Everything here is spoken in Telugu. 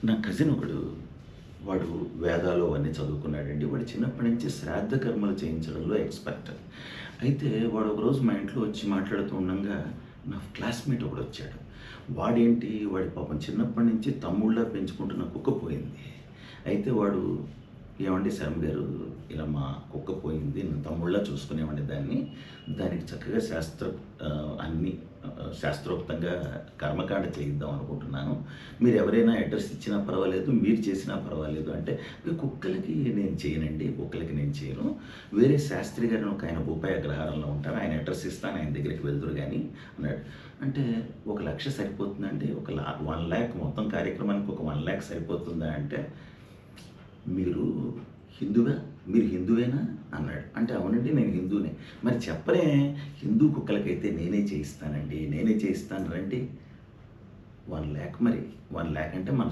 నా కజిన్ ఒకడు వాడు వేదాలు అవన్నీ చదువుకున్నాడండి. వాడు చిన్నప్పటి నుంచి శ్రాద్ధ కర్మలు చేయించడంలో ఎక్స్‌పర్ట్. అయితే వాడు ఒకరోజు మా ఇంట్లో వచ్చి మాట్లాడుతూ ఉండంగా నా క్లాస్‌మేట్ ఒకడొచ్చాడు. వాడి పాపం చిన్నప్పటి నుంచి తమ్ముడిలా పెంచుకుంటున్న కుక్క పోయింది. అయితే వాడు "ఏవండీ శర్మ గారు, ఇలా మా కుక్క పోయింది. నా తమ్ముడిలా చూసుకునేవాడిని దాన్ని. దానికి చక్కగా అన్నీ శాస్త్రోక్తంగా కర్మకాండ చేయిద్దాం అనుకుంటున్నాను. మీరు ఎవరైనా అడ్రెస్ ఇచ్చినా పర్వాలేదు, మీరు చేసినా పర్వాలేదు" అంటే, కుక్కలకి నేను చేయనండి. కుక్కలకి నేను చేయను. వేరే శాస్త్రి గారని ఒక ఆయన భూపాయ అగ్రహారంలో ఉంటారు. ఆయన అడ్రెస్ ఇస్తాను, ఆయన దగ్గరికి వెళ్దురు గానీ అన్నాడు. అంటే 1,00,000 సరిపోతుందండి? 1,00,000 మొత్తం కార్యక్రమానికి ఒక 1,00,000 సరిపోతుందా అంటే, మీరు హిందువా? మీరు హిందువేనా అన్నాడు. అంటే అవునండి, నేను హిందూనే. మరి చెప్పరే, హిందూ కుక్కలకైతే నేనే చేయిస్తానండి, నేనే చేయిస్తాను రండి. 1,00,000 మరి 1,00,000 అంటే మన